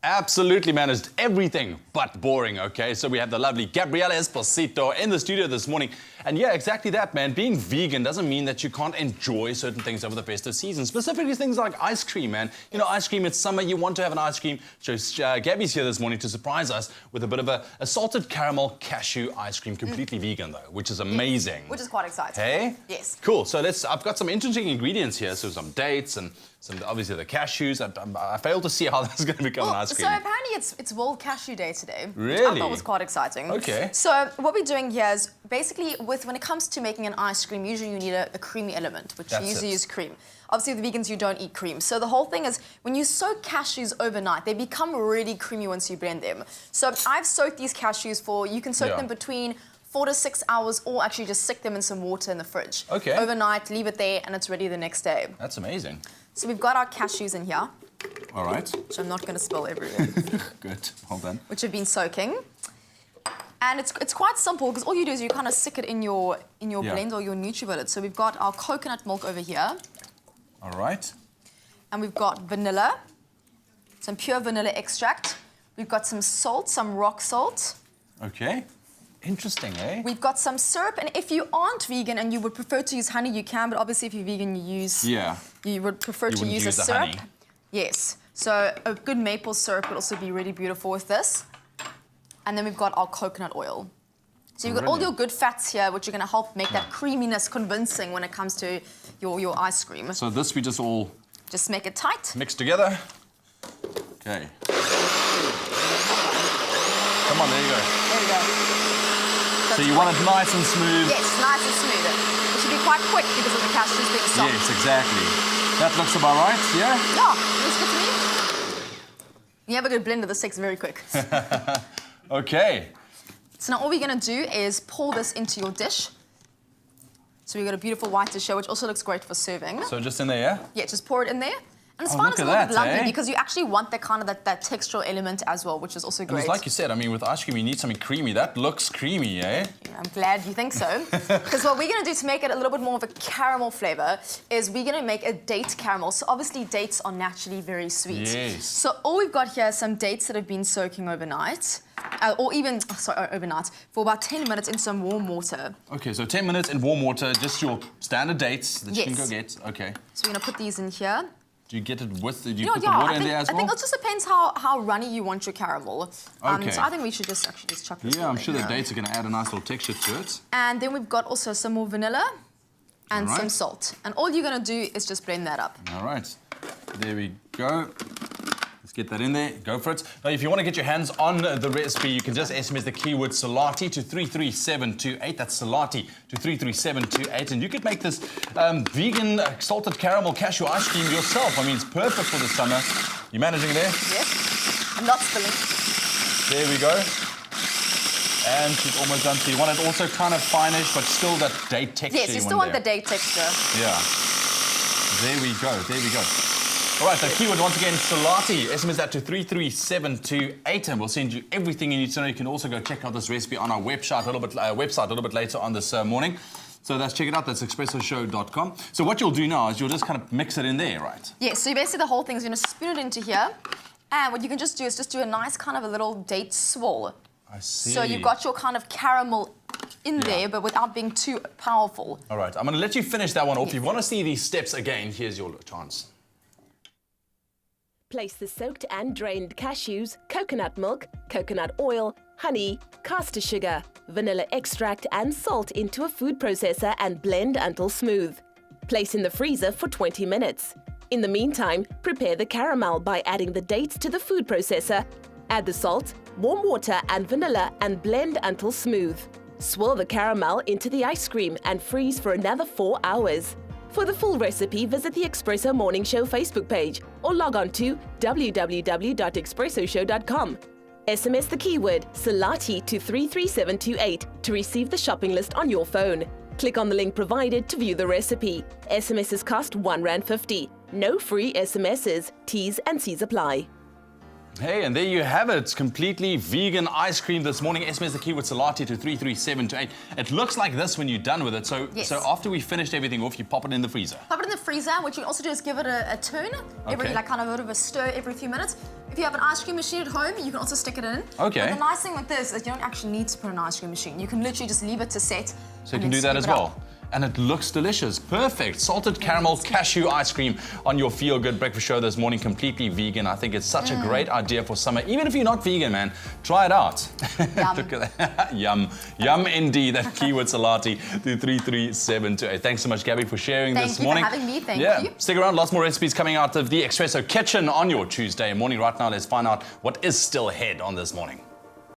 Absolutely managed everything but boring, okay? So we have the lovely Gabriella Esposito in the studio this morning. And yeah, exactly that, man. Being vegan doesn't mean that you can't enjoy certain things over the festive season, specifically things like ice cream, man. You know, ice cream, it's summer, you want to have an ice cream. So Gabby's here this morning to surprise us with a bit of a salted caramel cashew ice cream, completely vegan though, which is amazing. Which is quite exciting. Hey? Yes. Cool, so I've got some interesting ingredients here, so some dates and obviously the cashews. I failed to see how that's going to become an ice cream. So apparently it's World Cashew Day today. Really? Which I thought was quite exciting. Okay. So what we're doing here is basically when it comes to making an ice cream, usually you need a creamy element, which we usually use cream. Obviously, the vegans, you don't eat cream. So the whole thing is, when you soak cashews overnight, they become really creamy once you blend them. So I've soaked these cashews you can soak them between 4 to 6 hours, or actually just stick them in some water in the fridge. Okay. Overnight, leave it there, and it's ready the next day. That's amazing. So we've got our cashews in here. All right. Which I'm not going to spill everywhere. Good, hold on. Which have been soaking. And it's quite simple, because all you do is you kind of stick it in your blend or your NutriBullet. So we've got our coconut milk over here. All right. And we've got vanilla, some pure vanilla extract. We've got some salt, some rock salt. Okay. Interesting, eh? We've got some syrup, and if you aren't vegan and you would prefer to use honey, you can, but obviously if you're vegan, you would prefer to use a syrup. Honey. Yes. So a good maple syrup would also be really beautiful with this. And then we've got our coconut oil. So you've got all your good fats here, which are going to help make that creaminess convincing when it comes to your ice cream. So this we just all... Just make it tight. Mix together. Okay. Come on, there you go. There you go. So you want it nice and smooth? Yes, nice and smooth. It should be quite quick because of the cashews being soft. Yes, exactly. That looks about right, yeah? Yeah, looks good to me. You have a good blender, this takes very quick. Okay. So now all we're going to do is pour this into your dish. So we've got a beautiful white dish here, which also looks great for serving. So just in there, yeah? Yeah, just pour it in there. And it's fine, it's a little bit lumpy because you actually want that kind of that textural element as well, which is also great. And it's like you said, I mean, with ice cream, you need something creamy. That looks creamy, eh? I'm glad you think so. Because what we're going to do to make it a little bit more of a caramel flavour is we're going to make a date caramel. So obviously dates are naturally very sweet. Yes. So all we've got here is some dates that have been soaking overnight. Overnight, for about 10 minutes in some warm water. Okay, so 10 minutes in warm water, just your standard dates that you can go get. Okay. So we're going to put these in here. Do you get it with, do you put the water in there as well? I think it just depends how runny you want your caramel. Okay. So I think we should just chuck this in. Yeah, I'm sure the dates are going to add a nice little texture to it. And then we've got also some more vanilla and some salt. And all you're going to do is just blend that up. All right. There we go. Let's get that in there. Go for it. Now, if you want to get your hands on the recipe, you can just SMS the keyword Salati to 33728. That's Salati to 33728. And you could make this vegan salted caramel cashew ice cream yourself. I mean, it's perfect for the summer. You managing there? Yes. I'm not spilling. There we go. And she's almost done. So you want it also kind of finish, but still that date texture. Yes, you still want the date texture. Yeah. There we go. There we go. All right, so keyword once again, Salati. SMS that to 33728, and we'll send you everything you need to know. You can also go check out this recipe on our website a little bit later on this morning. So let's check it out. That's expressoshow.com. So what you'll do now is you'll just kind of mix it in there, right? Yes, so basically the whole thing is you're going to spoon it into here. And what you can just do is just do a nice kind of a little date swirl. I see. So you've got your kind of caramel in there, but without being too powerful. All right, I'm going to let you finish that one off. If you want to see these steps again, here's your chance. Place the soaked and drained cashews, coconut milk, coconut oil, honey, caster sugar, vanilla extract and salt into a food processor and blend until smooth. Place in the freezer for 20 minutes. In the meantime, prepare the caramel by adding the dates to the food processor. Add the salt, warm water and vanilla and blend until smooth. Swirl the caramel into the ice cream and freeze for another 4 hours. For the full recipe, visit the Expresso Morning Show Facebook page or log on to www.expressoshow.com. SMS the keyword Salati to 33728 to receive the shopping list on your phone. Click on the link provided to view the recipe. SMSs cost R1.50. No free SMSs. T's and C's apply. Hey, and there you have it. It's completely vegan ice cream this morning. SMS the keyword Salati to 33728. It looks like this when you're done with it. So, yes. So after we finished everything off, you pop it in the freezer. Pop it in the freezer. What you can also do is give it a turn. Like kind of a bit of a stir every few minutes. If you have an ice cream machine at home, you can also stick it in. Okay. But the nice thing with this is you don't actually need to put an ice cream machine. You can literally just leave it to set. So you can do that as well. And it looks delicious. Perfect. Salted caramel cashew ice cream on your Feel Good breakfast show this morning, completely vegan. I think it's such a great idea for summer. Even if you're not vegan, man, try it out. Yum. Look at that. Yum. Yum indeed. That keyword salati to 33728. Thanks so much, Gabby, for sharing this morning. Thank you for having me. Thank you. Stick around. Lots more recipes coming out of the Expresso kitchen on your Tuesday morning. Right now, let's find out what is still ahead on this morning.